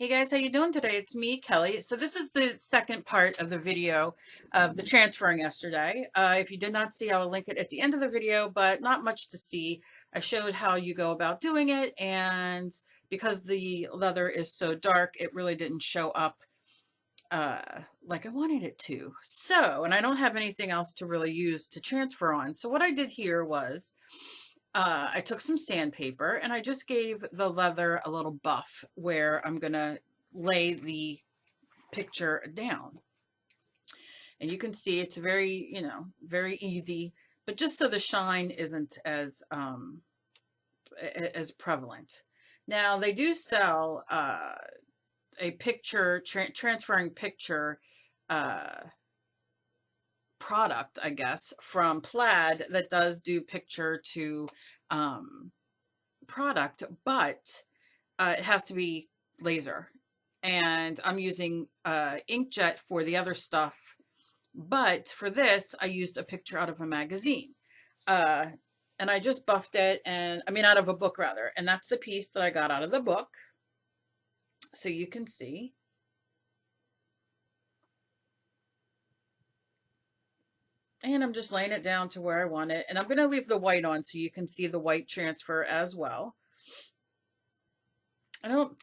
Hey guys, how you doing today? It's me, Kelly. So this is the second part of the video of the transferring yesterday. If you did not see, I will link it at the end of the video, but not much to see. I showed how you go about doing it, and because the leather is so dark, it really didn't show up like I wanted it to. So, and I don't have anything else to really use to transfer on. So what I did here was I took some sandpaper and I just gave the leather a little buff where I'm going to lay the picture down. And you can see it's very, very easy, but just so the shine isn't as prevalent. Now they do sell a picture, transferring picture product, I guess, from Plaid that does do picture to product, but it has to be laser. And I'm using inkjet for the other stuff, but for this, I used a picture out of a magazine. And I just buffed it, and I mean out of a book rather, and that's the piece that I got out of the book. So you can see. And I'm just laying it down to where I want it. And I'm going to leave the white on so you can see the white transfer as well. You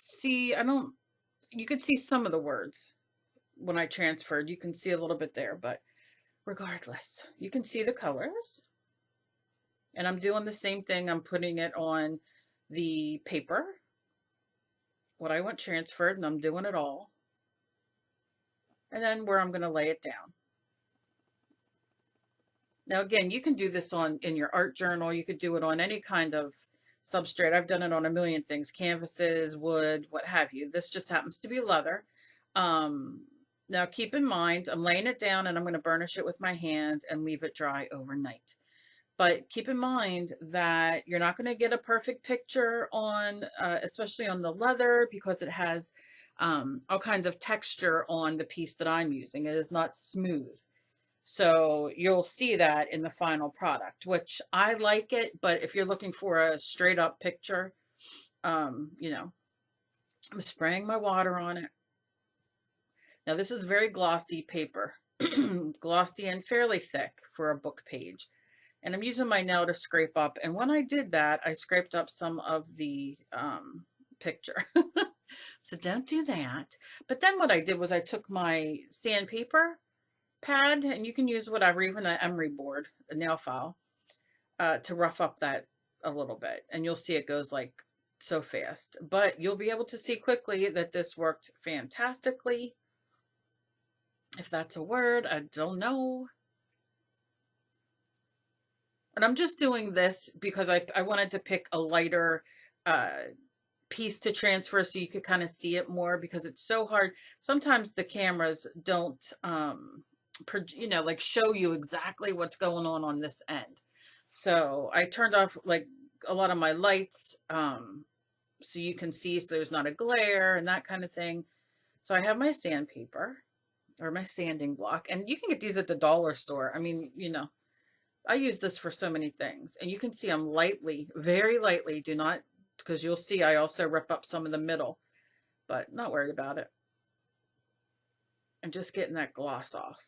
can see some of the words when I transferred. You can see a little bit there, but regardless, you can see the colors. And I'm doing the same thing. I'm putting it on the paper, what I want transferred, and I'm doing it all. And then where I'm going to lay it down. Now, again, you can do this in your art journal. You could do it on any kind of substrate. I've done it on a million things, canvases, wood, what have you. This just happens to be leather. Now, keep in mind, I'm laying it down and I'm going to burnish it with my hand and leave it dry overnight. But keep in mind that you're not going to get a perfect picture on, especially on the leather, because it has all kinds of texture on the piece that I'm using. It is not smooth. So you'll see that in the final product, which I like it, but if you're looking for a straight up picture, I'm spraying my water on it. Now this is very glossy paper, glossy and fairly thick for a book page. And I'm using my nail to scrape up. And when I did that, I scraped up some of the picture. So don't do that. But then what I did was I took my sandpaper pad, and you can use whatever, even an emery board, a nail file, to rough up that a little bit. And you'll see it goes like so fast. But you'll be able to see quickly that this worked fantastically. If that's a word, I don't know. And I'm just doing this because I wanted to pick a lighter piece to transfer so you could kind of see it more, because it's so hard. Sometimes the cameras don't, like show you exactly what's going on this end. So I turned off like a lot of my lights so you can see, so there's not a glare and that kind of thing. So I have my sandpaper or my sanding block, and you can get these at the dollar store. I mean, I use this for so many things, and you can see I'm lightly, very lightly, do not, because you'll see I also rip up some of the middle, but not worried about it. And just getting that gloss off,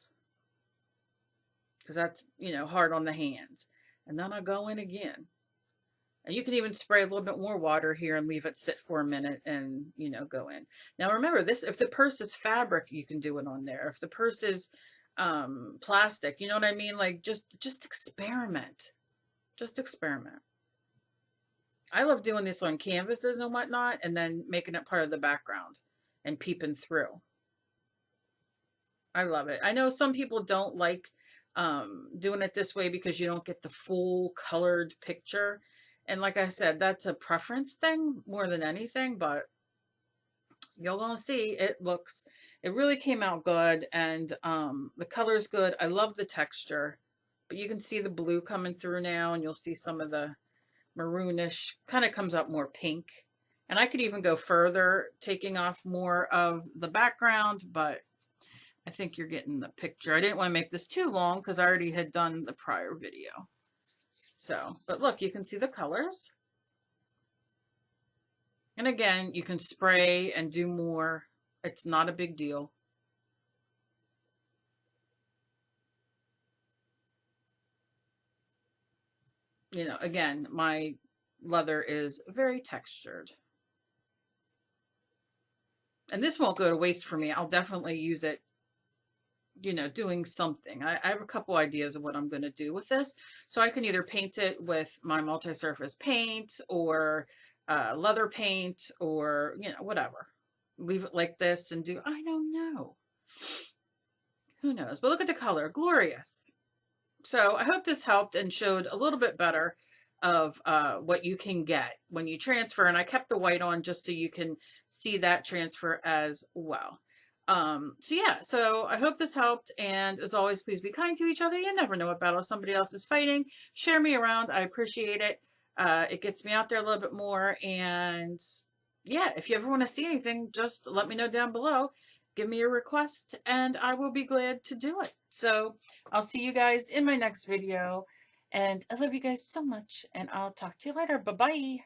because that's, hard on the hands. And then I'll go in again. And you can even spray a little bit more water here and leave it sit for a minute and, go in. Now remember this, if the purse is fabric, you can do it on there. If the purse is plastic, you know what I mean? Like just experiment. Just experiment. I love doing this on canvases and whatnot, and then making it part of the background and peeping through. I love it. I know some people don't like doing it this way because you don't get the full colored picture. And like I said, that's a preference thing more than anything, but you're gonna see it really came out good, and the color's good. I love the texture, but you can see the blue coming through now, and you'll see some of the maroonish kind of comes up more pink. And I could even go further, taking off more of the background, but I think you're getting the picture. I didn't want to make this too long because I already had done the prior video. So, but look, you can see the colors. And again, you can spray and do more. It's not a big deal. You know, again, my leather is very textured. And this won't go to waste for me. I'll definitely use it, you know, doing something. I have a couple ideas of what I'm going to do with this. So I can either paint it with my multi-surface paint or leather paint or, you know, whatever. Leave it like this and do, I don't know. Who knows? But look at the color. Glorious. So I hope this helped and showed a little bit better of what you can get when you transfer. And I kept the white on just so you can see that transfer as well. So yeah, so I hope this helped. And as always, please be kind to each other. You never know what battle somebody else is fighting. Share me around. I appreciate it. It gets me out there a little bit more. And yeah, if you ever want to see anything, just let me know down below. Give me a request and I will be glad to do it. So I'll see you guys in my next video. And I love you guys so much. And I'll talk to you later. Bye-bye.